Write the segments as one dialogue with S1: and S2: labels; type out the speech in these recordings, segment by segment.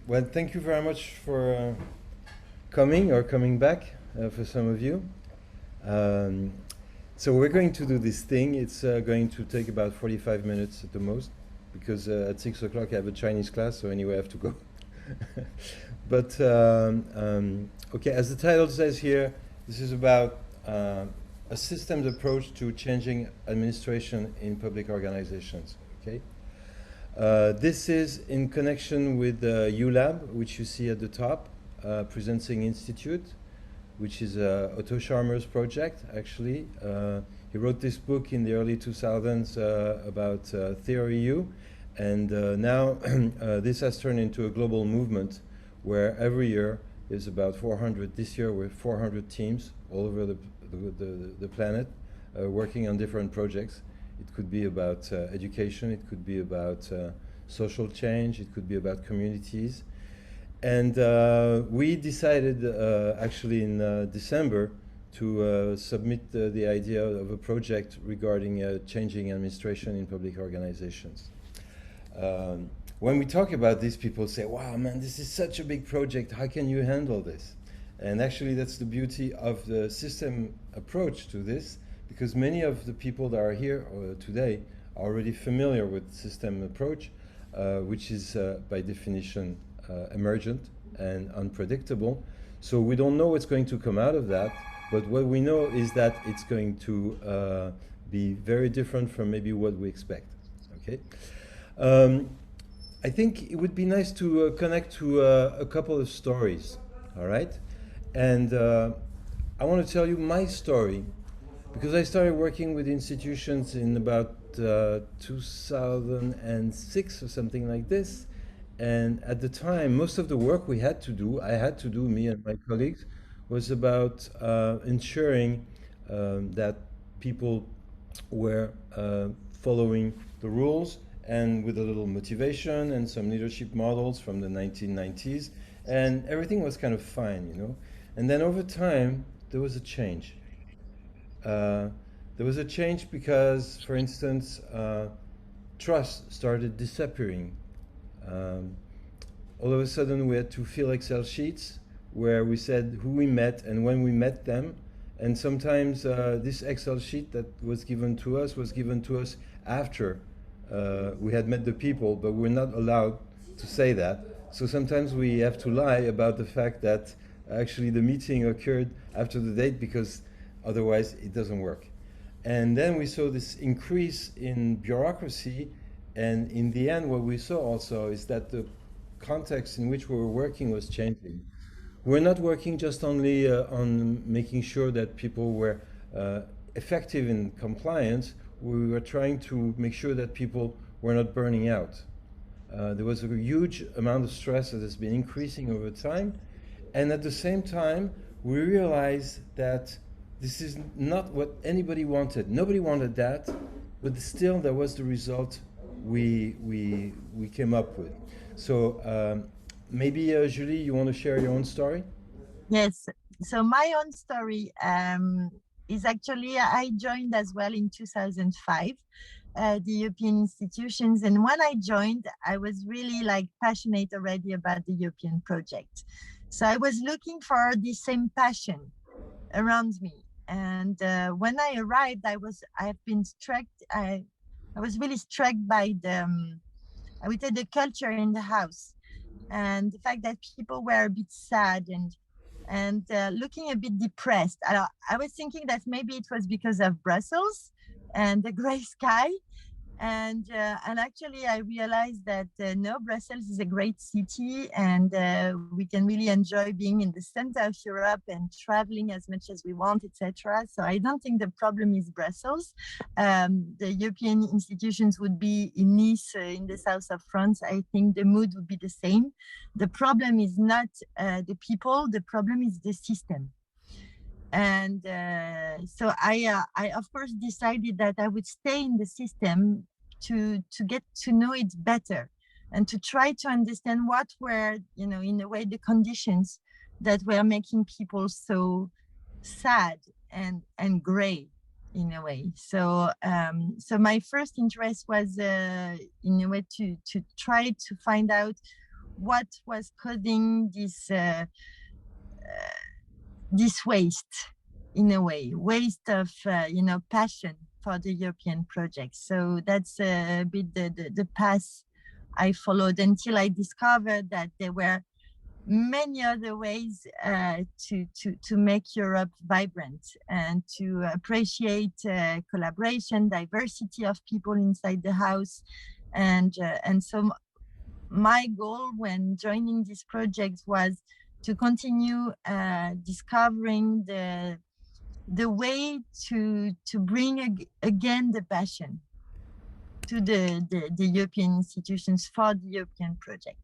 S1: Well, thank you very much for coming or coming back for some of you. Um, so we're going to do this thing. It's going to take about 45 minutes at the most because at 6 o'clock I have a Chinese class, so anyway I have to go. But okay, as the title says here, this is about a systems approach to changing administration in public organizations. Okay. This is in connection with Ulab, which you see at the top, Presencing Institute, which is Otto Scharmer's project, actually. He wrote this book in the early 2000s about Theory U, and now this has turned into a global movement where every year is about 400, this year with 400 teams all over the planet working on different projects. It could be about education, it could be about social change, it could be about communities. And we decided actually in December to submit the idea of a project regarding changing administration in public organizations. When we talk about this, people say, wow, man, this is such a big project. How can you handle this? And actually, that's the beauty of the system approach to this, because many of the people that are here today are already familiar with system approach, which is by definition emergent and unpredictable. So we don't know what's going to come out of that, but what we know is that it's going to be very different from maybe what we expect. Okay. I think it would be nice to connect to a couple of stories. All right. And I want to tell you my story because I started working with institutions in about 2006 or something like this. And at the time, most of the work we had to do, I had to do, me and my colleagues, was about ensuring that people were following the rules and with a little motivation and some leadership models from the 1990s. And everything was kind of fine, you know. And then over time, there was a change. Uh, there was a change because, for instance, trust started disappearing. Um, all of a sudden, we had to fill Excel sheets where we said who we met and when we met them. And sometimes this Excel sheet that was given to us after we had met the people, but we're not allowed to say that. So sometimes we have to lie about the fact that actually the meeting occurred after the date because otherwise it doesn't work. And then we saw this increase in bureaucracy, and in the end what we saw also is that the context in which we were working was changing. We're not working just only on making sure that people were effective in compliance, we were trying to make sure that people were not burning out. There was a huge amount of stress that has been increasing over time. And at the same time, we realized that this is not what anybody wanted. Nobody wanted that, but still there was the result we came up with. So maybe Julie, you want to share your own story?
S2: Yes. So my own story is actually I joined as well in 2005 the European institutions, and when I joined, I was really like passionate already about the European project. So I was looking for the same passion around me. And when I arrived, I have been struck. I was really struck by the I would say the culture in the house and the fact that people were a bit sad and looking a bit depressed. I was thinking that maybe it was because of Brussels and the gray sky, and actually I realized that no, Brussels is a great city, and we can really enjoy being in the center of Europe and traveling as much as we want, etc. So I don't think the problem is Brussels. The European institutions would be in Nice, in the south of France. I think the mood would be the same. The problem is not the people, the problem is the system. And so I of course decided that I would stay in the system to get to know it better and to try to understand what were, you know, in a way, the conditions that were making people so sad and gray in a way. So my first interest was in a way to try to find out what was causing this waste, in a way, waste of passion for the European project. So that's a bit the path I followed until I discovered that there were many other ways to make Europe vibrant and to appreciate collaboration, diversity of people inside the house, and so my goal when joining this project was to continue discovering the way to bring again the passion to the European institutions for the European project.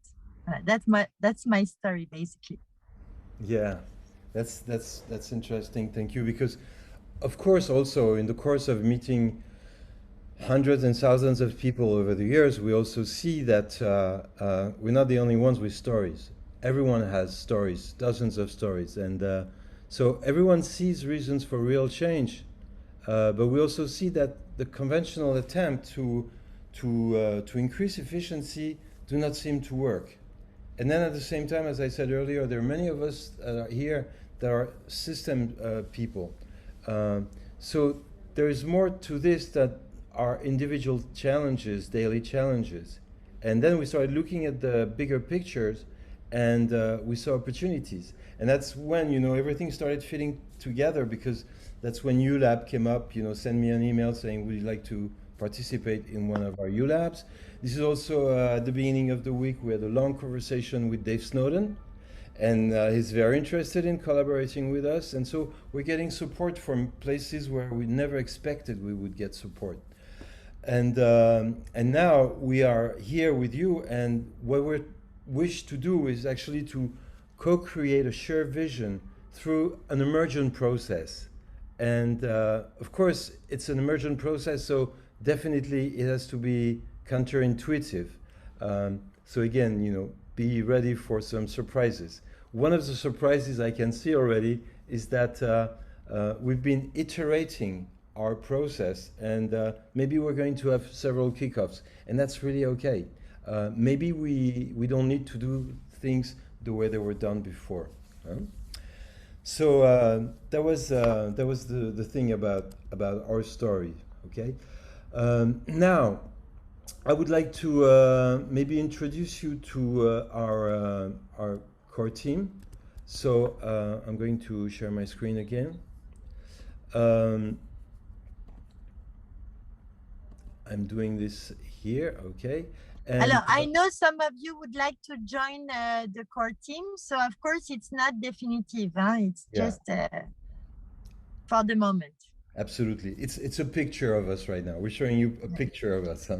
S2: That's my story basically.
S1: Yeah, that's interesting. Thank you. Because, of course, also in the course of meeting hundreds and thousands of people over the years, we also see that we're not the only ones with stories. Everyone has stories, dozens of stories, and so everyone sees reasons for real change. But we also see that the conventional attempt to increase efficiency do not seem to work. And then at the same time, as I said earlier, there are many of us here that are system people. So there is more to this that are individual challenges, daily challenges. And then we started looking at the bigger pictures, and we saw opportunities. And that's when, everything started fitting together, because that's when Ulab came up, send me an email saying, would you like to participate in one of our Ulabs? This is also at the beginning of the week, we had a long conversation with Dave Snowden, and he's very interested in collaborating with us. And so we're getting support from places where we never expected we would get support. And now we are here with you, and what we wish to do is actually to co-create a shared vision through an emergent process. And of course, it's an emergent process, so definitely it has to be counterintuitive. So again, be ready for some surprises. One of the surprises I can see already is that we've been iterating our process, and maybe we're going to have several kickoffs, and that's really okay. Maybe we don't need to do things the way they were done before. So that was the thing about our story. Okay. Now, I would like to maybe introduce you to our core team. So I'm going to share my screen again. I'm doing this here, okay.
S2: And I know some of you would like to join the core team, so of course it's not definitive. It's just for the moment.
S1: Absolutely, it's a picture of us right now. We're showing you a picture of us, huh?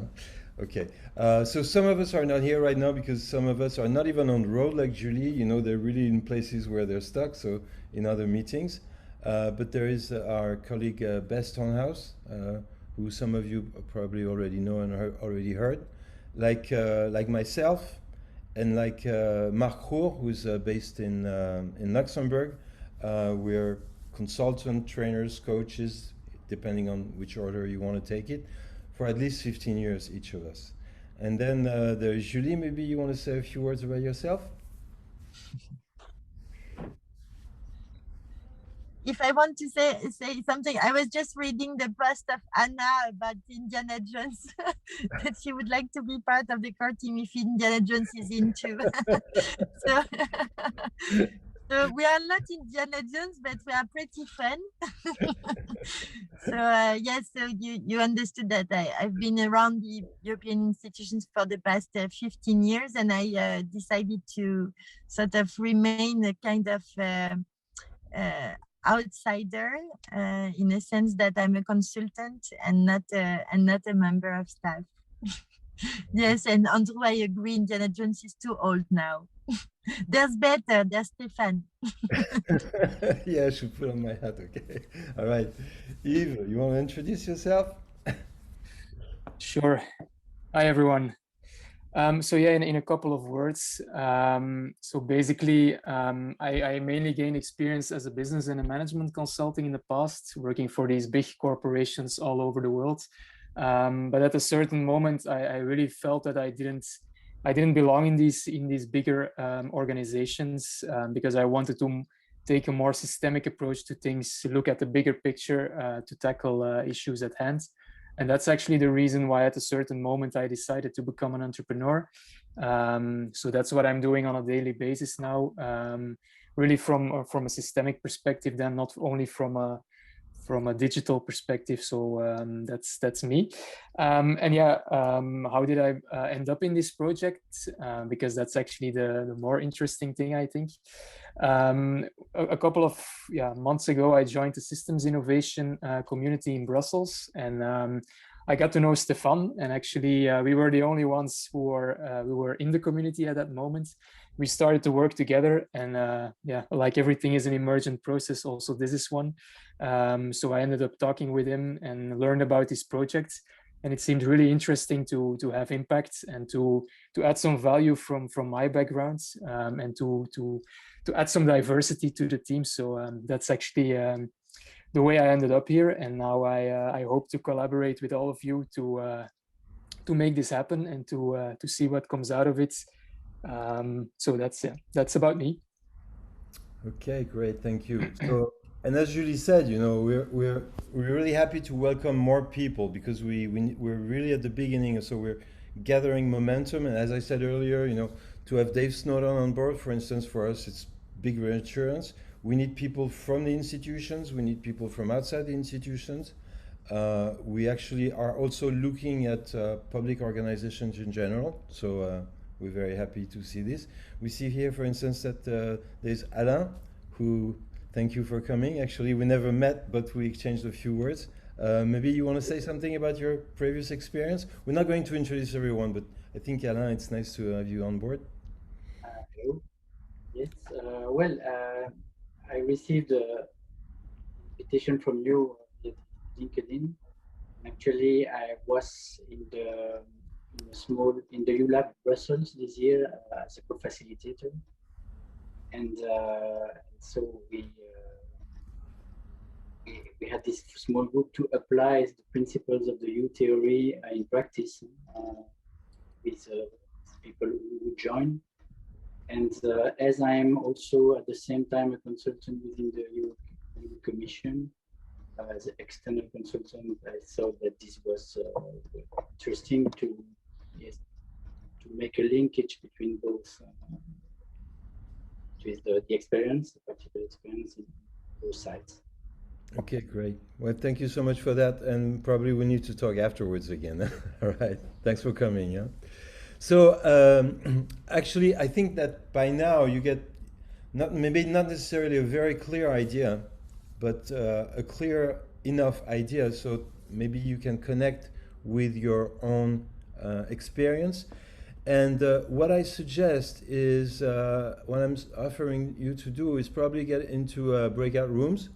S1: Okay, so some of us are not here right now because some of us are not even on the road like Julie. They're really in places where they're stuck, so in other meetings. But there is our colleague Bess Tonhouse, who some of you probably already know and already heard, like myself, and like Marc Rohr, who's based in Luxembourg. We're consultant, trainers, coaches, depending on which order you want to take it, for at least 15 years, each of us. And then there's Julie. Maybe you want to say a few words about yourself?
S2: If I want to say something, I was just reading the post of Anna about Indiana Jones, that she would like to be part of the core team if Indiana Jones is into. So we are not Indiana Jones, but we are pretty fun. So yes, so you understood that I've been around the European institutions for the past 15 years, and I decided to sort of remain a kind of outsider, in a sense that I'm a consultant and not a member of staff. Yes, and Andrew, I agree, Indiana Jones is too old now. There's better, there's Stefan.
S1: Yeah, I should put on my hat, okay. All right. Yves, you want to introduce yourself?
S3: Sure. Hi, everyone. So yeah, in a couple of words. So basically, I mainly gained experience as a business and a management consulting in the past, working for these big corporations all over the world. But at a certain moment, I really felt that I didn't I didn't belong in these bigger organizations because I wanted to take a more systemic approach to things, to look at the bigger picture, to tackle issues at hand. And that's actually the reason why at a certain moment I decided to become an entrepreneur. So that's what I'm doing on a daily basis now, really from a systemic perspective, then not only from a digital perspective. So that's me. And yeah, how did I end up in this project? Because that's actually the more interesting thing, I think. A couple of months ago, I joined the systems innovation community in Brussels, and I got to know Stefan. And actually, we were the only ones who were in the community at that moment. We started to work together, and yeah, like everything is an emergent process, also this is one. So I ended up talking with him and learned about his project, and it seemed really interesting to have impact and to add some value from my background, and to add some diversity to the team. So that's actually the way I ended up here, and now I hope to collaborate with all of you to make this happen and to see what comes out of it. So that's about me.
S1: Okay, great, thank you. So, and as Julie said, you know, we're really happy to welcome more people because we're really at the beginning, so we're gathering momentum. And as I said earlier, you know, to have Dave Snowden on board, for instance, for us, it's big reassurance. We need people from the institutions. We need people from outside the institutions. We actually are also looking at public organizations in general. So we're very happy to see this. We see here, for instance, that there's Alain, who, thank you for coming. Actually, we never met, but we exchanged a few words. Maybe you want to say something about your previous experience? We're not going to introduce everyone, but I think, Alain, it's nice to have you on board.
S4: Hello. Yes, well, I received an invitation from you via LinkedIn. Actually, I was in the Ulab Brussels this year as a co-facilitator, and so we had this small group to apply the principles of the U theory in practice with people who join. And as I am also at the same time a consultant within the European Commission, as an external consultant, I thought that this was interesting to make a linkage between both with the experience, the practical experience in both sides.
S1: Okay, great. Well, thank you so much for that, and probably we need to talk afterwards again. All right, thanks for coming. Yeah. So actually, I think that by now you get maybe not necessarily a very clear idea, but a clear enough idea so maybe you can connect with your own experience. And what I suggest is, what I'm offering you to do is probably get into breakout rooms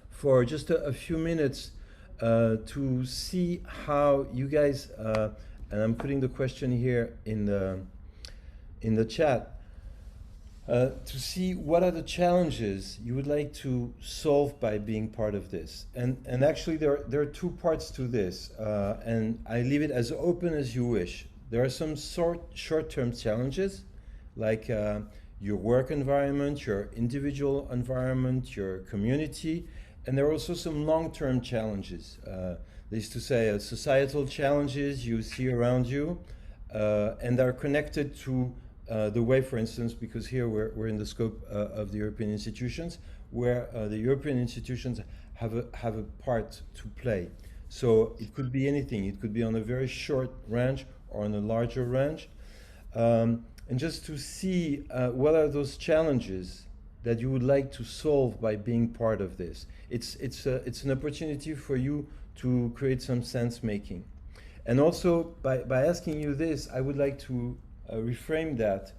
S1: for just a few minutes to see how you guys, and I'm putting the question here in the chat, to see what are the challenges you would like to solve by being part of this. And actually there are two parts to this, and I leave it as open as you wish. There are some short-term challenges, like your work environment, your individual environment, your community, and there are also some long-term challenges. That is to say, societal challenges you see around you, and are connected to the way, for instance, because here we're in the scope of the European institutions, where the European institutions have a part to play. So it could be anything. It could be on a very short range or on a larger range. And just to see what are those challenges that you would like to solve by being part of this. It's an opportunity for you to create some sense making. And also by asking you this, I would like to reframe that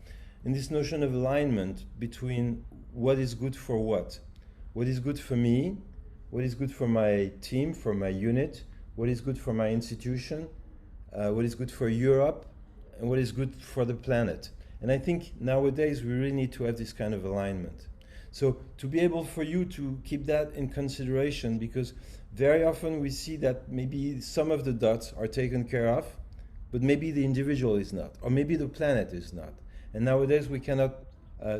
S1: in this notion of alignment between what is good for what is good for me, what is good for my team, for my unit, what is good for my institution, what is good for Europe, and what is good for the planet. And I think nowadays we really need to have this kind of alignment. So to be able for you to keep that in consideration, because very often we see that maybe some of the dots are taken care of, but maybe the individual is not, or maybe the planet is not. And nowadays we cannot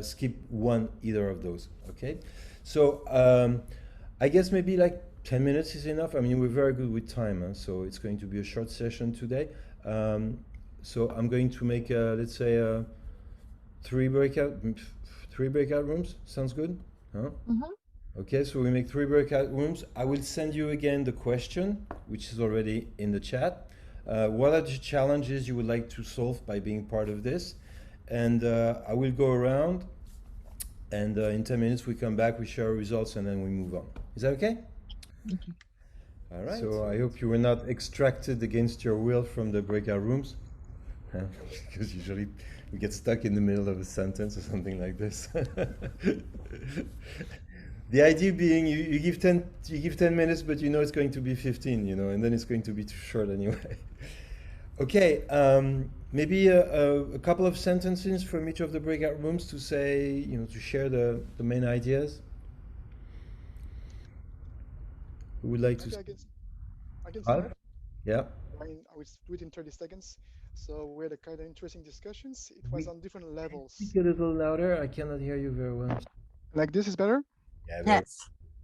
S1: skip one either of those. Okay, so I guess maybe like 10 minutes is enough. I mean, we're very good with time, huh? So it's going to be a short session today. So I'm going to make let's say three breakout rooms. Sounds good? Huh? Okay, so we make 3 breakout rooms. I will send you again the question, which is already in the chat. What are the challenges you would like to solve by being part of this? And I will go around, and in 10 minutes we come back, we share results, and then we move on. Is that okay?
S2: Okay.
S1: All right. So I hope you were not extracted against your will from the breakout rooms, because usually we get stuck in the middle of a sentence or something like this. The idea being you give 10 minutes, but you know it's going to be 15, you know, and then it's going to be too short anyway. Okay, maybe a couple of sentences from each of the breakout rooms to say, you know, to share the main ideas. Who would like to?
S5: I can start.
S1: Yeah.
S5: I mean, I will do it in 30 seconds. So we had a kind of interesting discussions. It was on different levels.
S1: Speak a little louder. I cannot hear you very well.
S5: Like this is better?
S1: Yeah,
S2: Yes.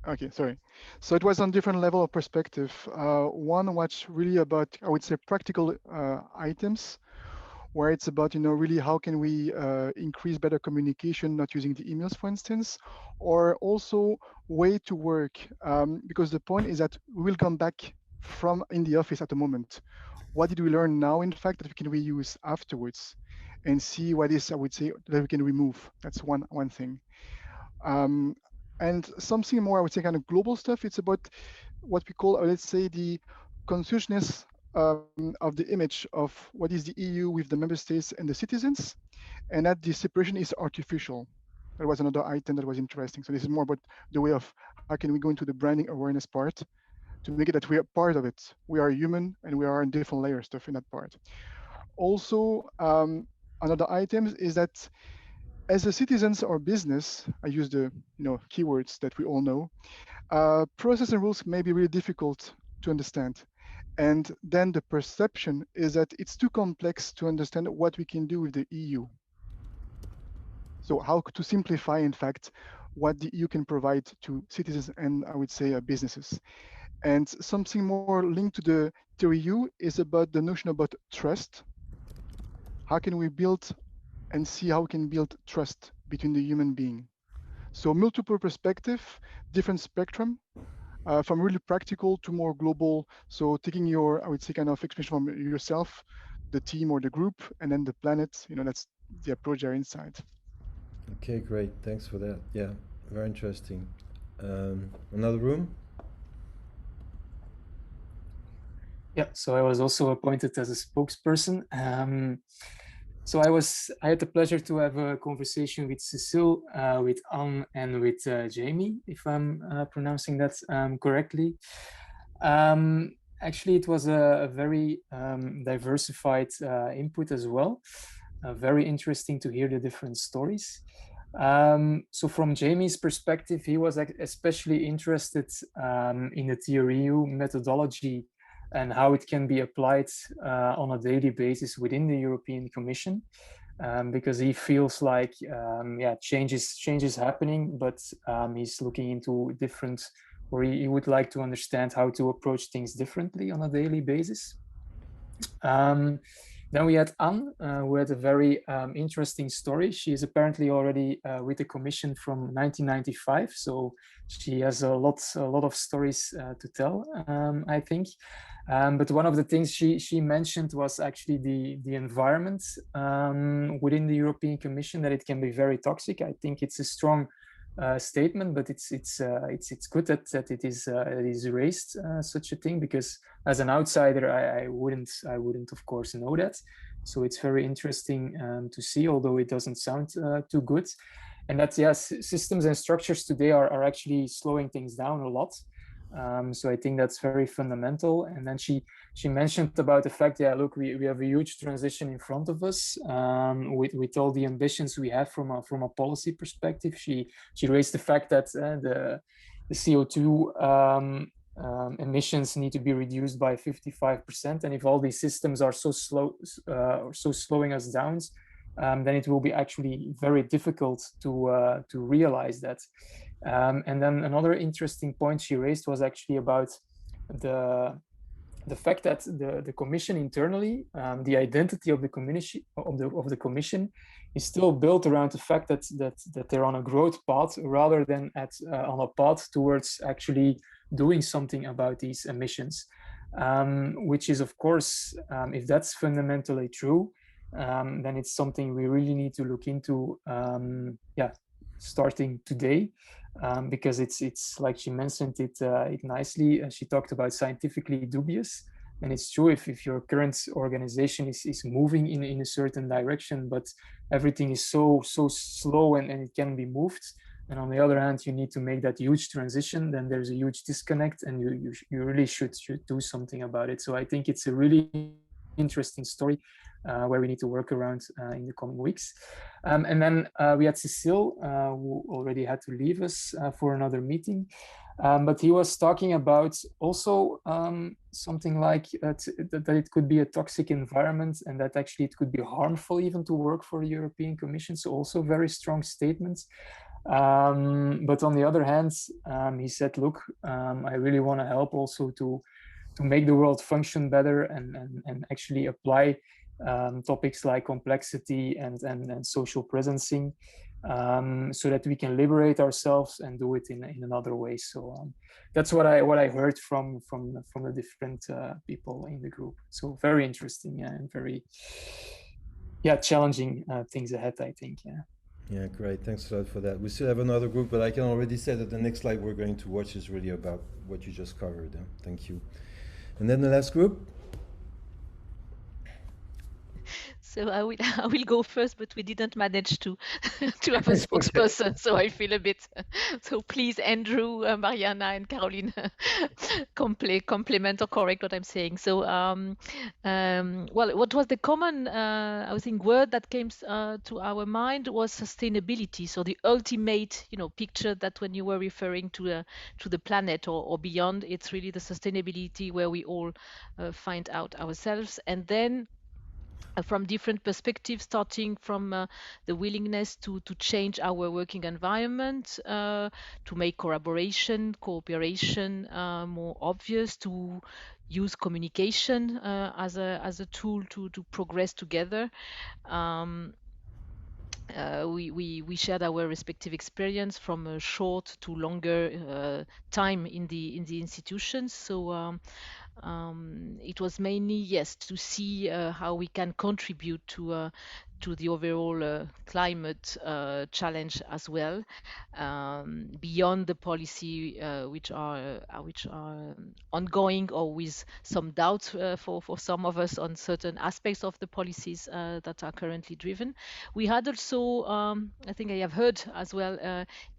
S5: Okay, sorry. So it was on different level of perspective. One was really about, I would say, practical items, where it's about, you know, really how can we increase better communication, not using the emails, for instance, or also way to work, because the point is that we will come back from in the office at the moment. What did we learn now, in fact, that we can reuse afterwards, and see what is, I would say, that we can remove. That's one thing. And something more, I would say, kind of global stuff. It's about what we call, let's say, the consciousness of the image of what is the EU with the member states and the citizens, and that the separation is artificial. That was another item that was interesting. So this is more about the way of how can we go into the branding awareness part to make it that we are part of it. We are human and we are in different layers stuff in that part. Also, another item is that as a citizens or business, I use the keywords that we all know, process and rules may be really difficult to understand. And then the perception is that it's too complex to understand what we can do with the EU. So how to simplify, in fact, what the EU can provide to citizens and I would say businesses. And something more linked to the theory U is about the notion about trust. How can we build and see how we can build trust between the human being? So multiple perspective, different spectrum, from really practical to more global. So taking your, I would say, kind of explanation from yourself, the team or the group, and then the planet, that's the approach there inside.
S1: Okay, great. Thanks for that. Yeah, very interesting. Another room?
S3: Yeah, so I was also appointed as a spokesperson. So I had the pleasure to have a conversation with Cecile, with Anne, and with Jamie, if I'm pronouncing that correctly. Actually, it was a very diversified input as well. Very interesting to hear the different stories. So from Jamie's perspective, he was especially interested in the TREU methodology and how it can be applied on a daily basis within the European Commission, because he feels like change is happening, but he's looking into different, or he would like to understand how to approach things differently on a daily basis. Then we had Anne, who had a very interesting story. She is apparently already with the Commission from 1995, so she has a lot of stories to tell, I think. But one of the things she mentioned was actually the environment within the European Commission, that it can be very toxic. I think it's a strong statement, but it's good that it is raised, such a thing, because as an outsider I wouldn't of course know that. So it's very interesting to see, although it doesn't sound too good. And that, yes, systems and structures today are actually slowing things down a lot. So I think that's very fundamental. And then she mentioned about the fact, look, we have a huge transition in front of us with all the ambitions we have from a policy perspective. She raised the fact that the CO2 emissions need to be reduced by 55%. And if all these systems are so slow, so slowing us down, then it will be actually very difficult to realize that. And then another interesting point she raised was actually about the fact that the commission internally, the identity of the commission is still built around the fact that they're on a growth path rather than on a path towards actually doing something about these emissions, which is, of course, if that's fundamentally true, then it's something we really need to look into, starting today. Because it's like she mentioned it nicely. She talked about scientifically dubious, and it's true if your current organization is moving in a certain direction, but everything is so slow and it can be moved. And on the other hand, you need to make that huge transition. Then there's a huge disconnect, and you really should do something about it. So I think it's a really interesting story where we need to work around in the coming weeks. And then we had Cecile, who already had to leave us for another meeting. But he was talking about also something like that it could be a toxic environment, and that actually it could be harmful even to work for the European Commission. So also very strong statements. But on the other hand, he said, look, I really want to help also to make the world function better and actually apply topics like complexity and social presencing, so that we can liberate ourselves and do it in another way. So that's what I heard from the different people in the group. So very interesting and very challenging things ahead, I think.
S1: Yeah, great. Thanks a lot for that. We still have another group, but I can already say that the next slide we're going to watch is really about what you just covered. Thank you. And then the last group.
S6: So I will go first, but we didn't manage to have a spokesperson, okay. So I feel a bit. So please, Andrew, Mariana, and Caroline, complement or correct what I'm saying. So, well, what was the common, I think, word that came to our mind was sustainability. So the ultimate, picture that when you were referring to the planet or beyond, it's really the sustainability where we all find out ourselves, and then. From different perspectives, starting from the willingness to change our working environment, to make collaboration, cooperation more obvious, to use communication as a tool to progress together. We shared our respective experience from a short to longer time in the institutions. So it was mainly, yes, to see how we can contribute to the overall climate challenge as well, beyond the policy which are ongoing or with some doubts for some of us on certain aspects of the policies that are currently driven. We had also, I think I have heard as well,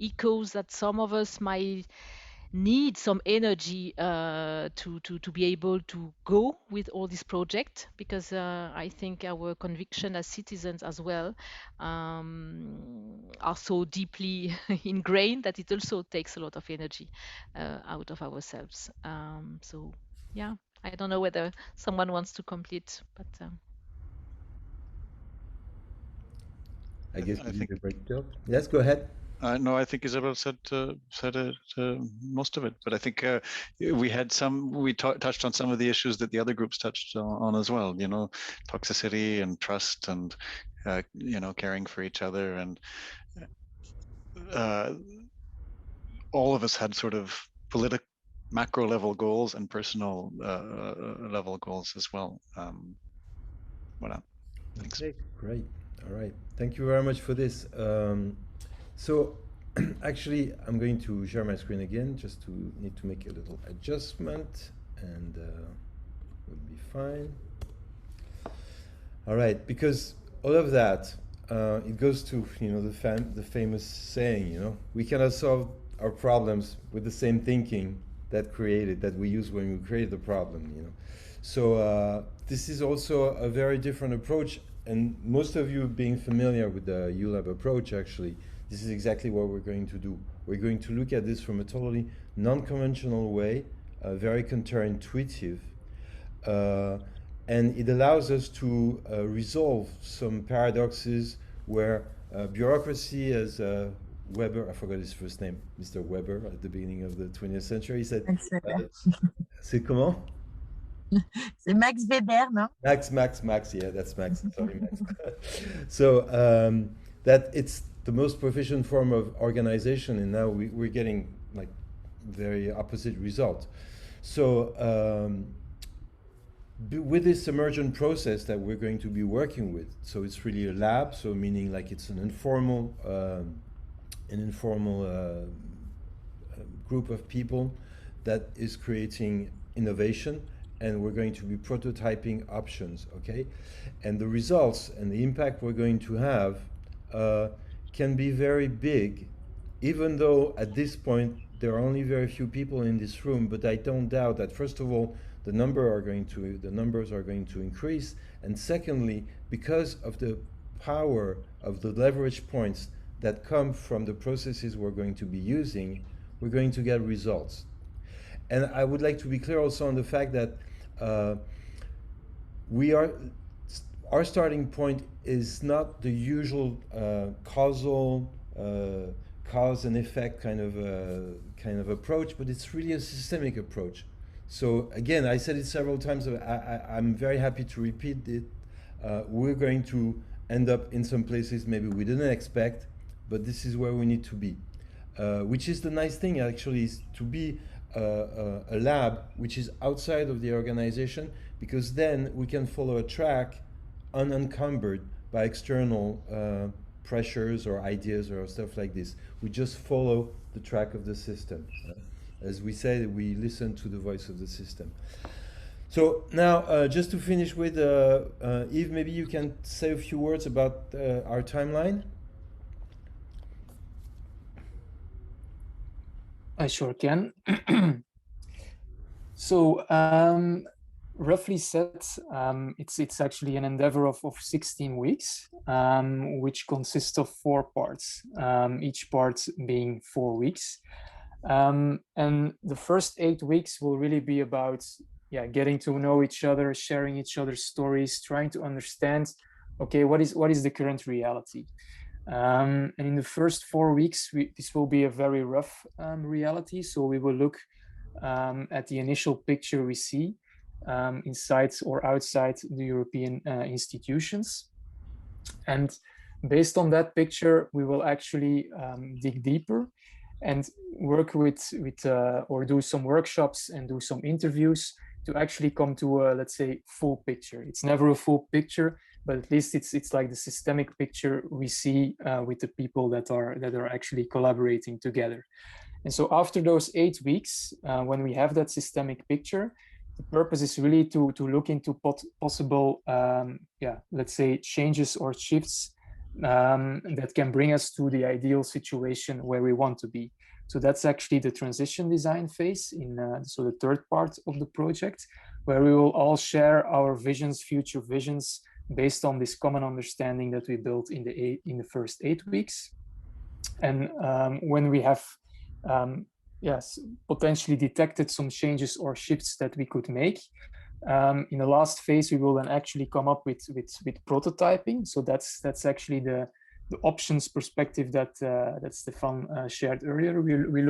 S6: echoes that some of us might need some energy to be able to go with all this project, because I think our conviction as citizens as well are so deeply ingrained that it also takes a lot of energy out of ourselves. So yeah, I don't know whether someone wants to complete, but
S1: I guess we need a break, Bill. Yes, go ahead.
S7: No, I think Isabel said most of it, but I think we touched on some of the issues that the other groups touched on as well. Toxicity and trust, and caring for each other, and all of us had sort of macro level goals and personal level goals as well. Voilà. Thanks.
S1: Great. All right. Thank you very much for this. So actually, I'm going to share my screen again, just to need to make a little adjustment, and we'll be fine. All right, because all of that, it goes to the famous saying, we cannot solve our problems with the same thinking that we use when we create the problem. So this is also a very different approach, and most of you being familiar with the Ulab approach, actually. This is exactly what we're going to do. We're going to look at this from a totally non-conventional way, very counterintuitive, and it allows us to resolve some paradoxes where bureaucracy, as Weber, I forgot his first name, Mr. Weber, at the beginning of the 20th century, he said, c'est comment?
S2: C'est Max Weber, no?
S1: Max, yeah, that's Max. Sorry, Max. So that it's the most proficient form of organization, and now we're getting like very opposite result. So with this emergent process that we're going to be working with, so it's really a lab, so meaning like it's an informal group of people that is creating innovation, and we're going to be prototyping options, okay? And the results and the impact we're going to have can be very big, even though at this point there are only very few people in this room, but I don't doubt that, first of all, the numbers are going to increase, and secondly, because of the power of the leverage points that come from the processes we're going to be using, we're going to get results. And I would like to be clear also on the fact that our starting point is not the usual causal cause and effect kind of approach, but it's really a systemic approach. So again, I said it several times. I'm very happy to repeat it. We're going to end up in some places maybe we didn't expect, but this is where we need to be. Which is the nice thing actually, is to be a lab which is outside of the organization, because then we can follow a track unencumbered by external pressures or ideas or stuff like this. We just follow the track of the system. As we say, we listen to the voice of the system. So now, just to finish with, Yves, maybe you can say a few words about our timeline.
S3: I sure can. So roughly said, it's actually an endeavor of 16 weeks, which consists of 4 parts, each part being 4 weeks. And the first 8 weeks will really be about getting to know each other, sharing each other's stories, trying to understand, okay, what is the current reality. And in the first 4 weeks, this will be a very rough reality. So we will look at the initial picture we see inside or outside the European institutions. And based on that picture, we will actually dig deeper and work with or do some workshops and do some interviews to actually come to a, let's say, full picture. It's never a full picture, but at least it's like the systemic picture we see with the people that are actually collaborating together. And so after those 8 weeks, when we have that systemic picture, the purpose is really to look into possible, let's say, changes or shifts that can bring us to the ideal situation where we want to be. So that's actually the transition design phase so the third part of the project, where we will all share our visions, future visions, based on this common understanding that we built in the first 8 weeks. And when we have potentially detected some changes or shifts that we could make, in the last phase we will then actually come up with prototyping. So that's actually the options perspective that Stefan shared earlier. We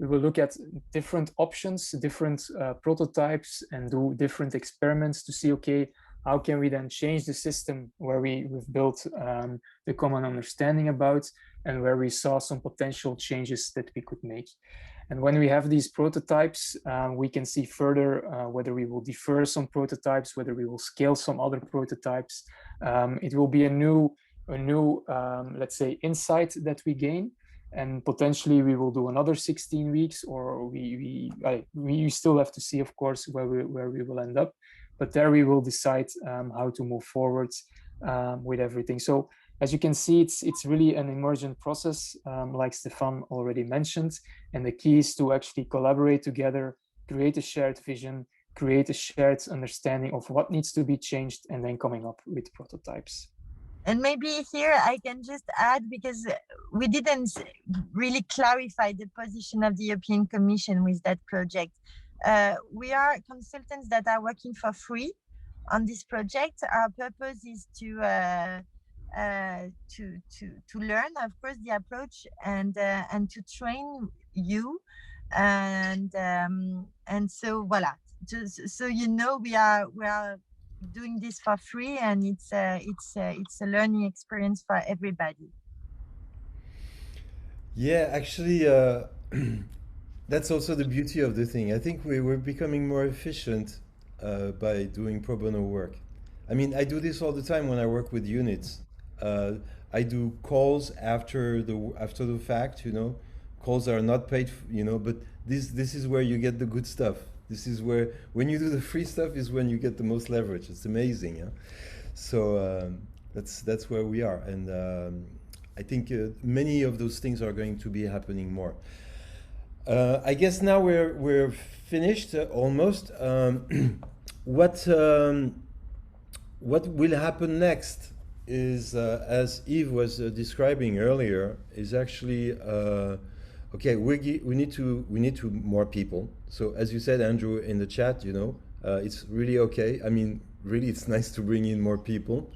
S3: will look at different options, different prototypes, and do different experiments to see, okay, how can we then change the system where we've built the common understanding about, and where we saw some potential changes that we could make. And when we have these prototypes, we can see further whether we will defer some prototypes, whether we will scale some other prototypes. It will be a new let's say, insight that we gain, and potentially we will do another 16 weeks, or we still have to see, of course, where we will end up. But there we will decide how to move forward with everything. So as you can see, it's really an emergent process, like Stefan already mentioned. And the key is to actually collaborate together, create a shared vision, create a shared understanding of what needs to be changed, and then coming up with prototypes.
S2: And maybe here I can just add, because we didn't really clarify the position of the European Commission with that project. We are consultants that are working for free on this project. Our purpose is to learn, of course, the approach and to train you, and so voila. Just so you know, we are doing this for free, and it's a learning experience for everybody.
S1: Yeah, actually, that's also the beauty of the thing. I think we're becoming more efficient by doing pro bono work. I mean, I do this all the time when I work with units. Uh, I do calls after the fact, you know, calls are not paid, you know, but this is where you get the good stuff. This is where when you do the free stuff is when you get the most leverage. It's amazing, yeah. So that's where we are, and I think many of those things are going to be happening more. I guess now we're finished almost. What will happen next is, as Yves was describing earlier, is actually okay. We need to more people. So as you said, Andrew, in the chat, you know, it's really okay. I mean, really, it's nice to bring in more people.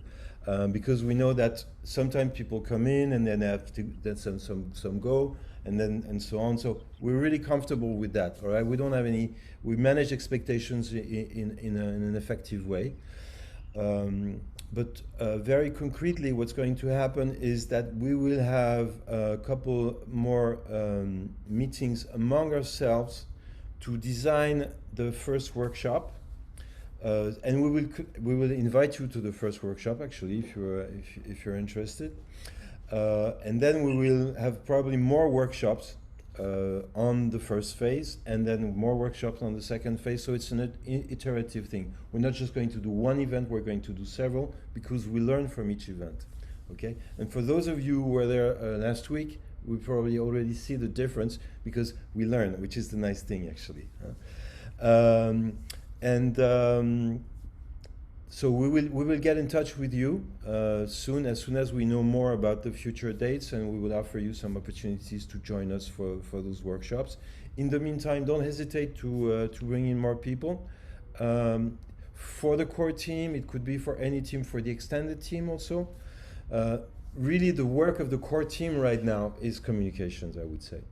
S1: Because we know that sometimes people come in and then have to then some go and so on. So we're really comfortable with that. All right, we don't have any. We manage expectations in an effective way. But very concretely, what's going to happen is that we will have a couple more meetings among ourselves to design the first workshop. And we will invite you to the first workshop, actually, if you're interested. And then we will have probably more workshops on the first phase, and then more workshops on the second phase. So it's an iterative thing. We're not just going to do one event; we're going to do several, because we learn from each event. Okay. And for those of you who were there last week, we probably already see the difference because we learn, which is the nice thing, actually. So we will get in touch with you as soon as we know more about the future dates, and we will offer you some opportunities to join us for those workshops. In the meantime, don't hesitate to bring in more people. For the core team, it could be for any team, for the extended team also. Really, the work of the core team right now is communications, I would say.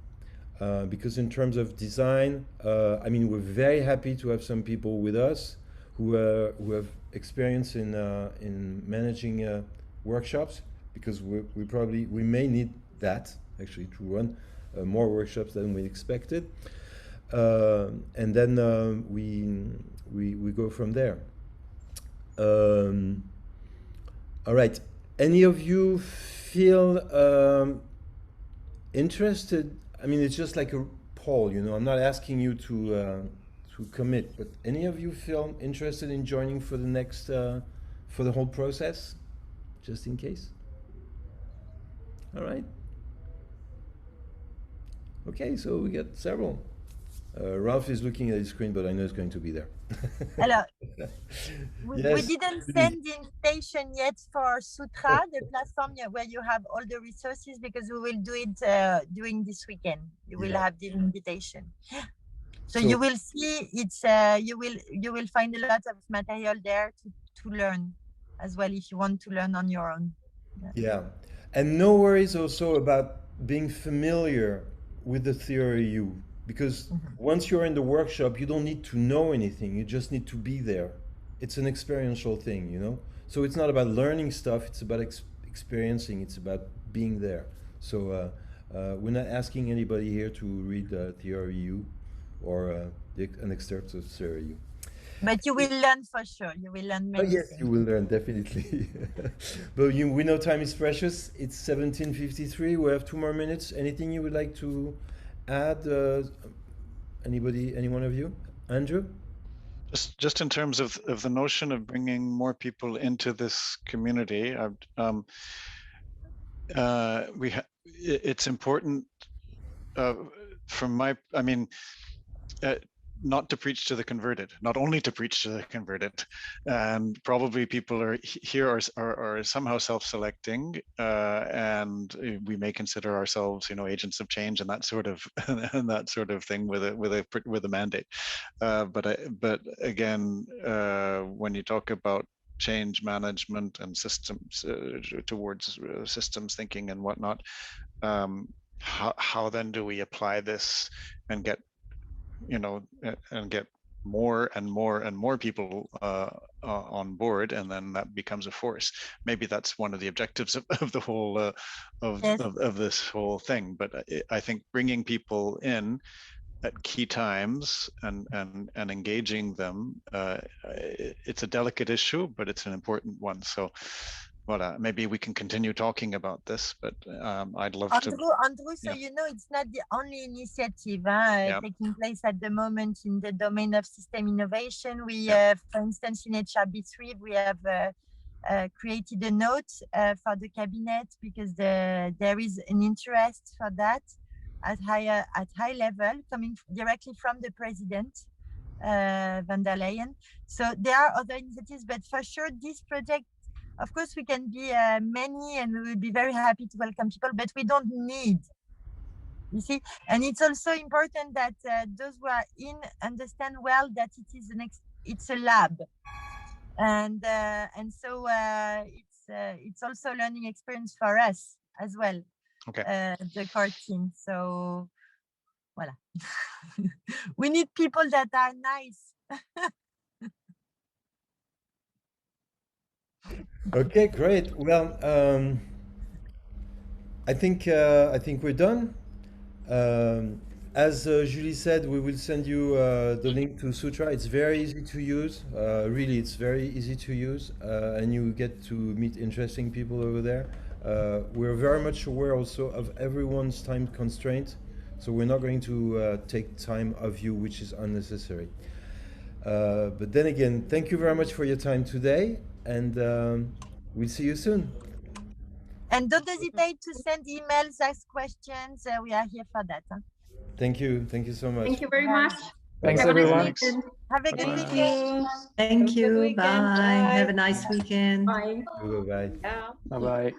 S1: Because in terms of design, I mean, we're very happy to have some people with us who have experience in managing workshops, because we may need that actually to run more workshops than we expected, and then we go from there. All right. Any of you feel interested? I mean, it's just like a poll, you know. I'm not asking you to commit, but any of you feel interested in joining for the next for the whole process, just in case? All right. Okay, so we got several. Ralph is looking at his screen, but I know it's going to be there.
S2: Hello.
S1: Yes.
S2: We didn't send the invitation yet for Sutra, the platform where you have all the resources, because we will do it during this weekend. You will have the invitation. So you will see it's you will find a lot of material there to learn as well, if you want to learn on your own.
S1: Yeah. And no worries also about being familiar with the theory U, because once you're in the workshop, you don't need to know anything. You just need to be there. It's an experiential thing, you know? So it's not about learning stuff. It's about experiencing. It's about being there. So we're not asking anybody here to read theory U or an excerpt of theory U.
S2: But you will learn for sure. You will learn many
S1: yes,
S2: things.
S1: you will learn, definitely. But we know time is precious. It's 17:53. We have 2 more minutes. Anything you would like to add? Anybody, any one of you? Andrew?
S7: Just in terms of the notion of bringing more people into this community, it's important from my, I mean, not to preach to the converted, not only to preach to the converted, and probably people are here are somehow self-selecting, and we may consider ourselves, you know, agents of change and that sort of and that sort of thing with a mandate. But again, when you talk about change management and systems towards systems thinking and whatnot, how then do we apply this and get, you know, and get more and more and more people on board, and then that becomes a force. Maybe that's one of the objectives of the whole of this whole thing. But I think bringing people in at key times and engaging them, it's a delicate issue, but it's an important one. So voilà, maybe we can continue talking about this, but I'd love to.
S2: Andrew, so you know, it's not the only initiative taking place at the moment in the domain of system innovation. We, for instance, in HRB3, we have created a note for the cabinet because there is an interest for that at high level, coming directly from the president, van der Leyen. So there are other initiatives, but for sure, this project, of course, we can be many, and we will be very happy to welcome people, but we don't need, you see. And it's also important that those who are in understand well that it is it's a lab, and so it's also a learning experience for us as well.
S7: Okay.
S2: The core team. So, voilà. We need people that are nice.
S1: Okay, great. Well, I think we're done. As Julie said, we will send you the link to Sutra. It's very easy to use. Really, it's very easy to use, and you get to meet interesting people over there. We're very much aware also of everyone's time constraint, so we're not going to take time of you which is unnecessary. But then again, thank you very much for your time today, and we'll see you soon.
S2: And don't hesitate to send emails, ask questions. We are here for that. Huh?
S1: Thank you. Thank you so much.
S8: Thank you very much.
S3: Thanks, everyone.
S2: Have a good
S8: Thank
S2: weekend.
S8: you.
S9: Thank you.
S8: Weekend.
S9: Bye. Have a nice weekend.
S8: Bye.
S1: Bye-bye.
S8: Yeah.
S3: Bye-bye.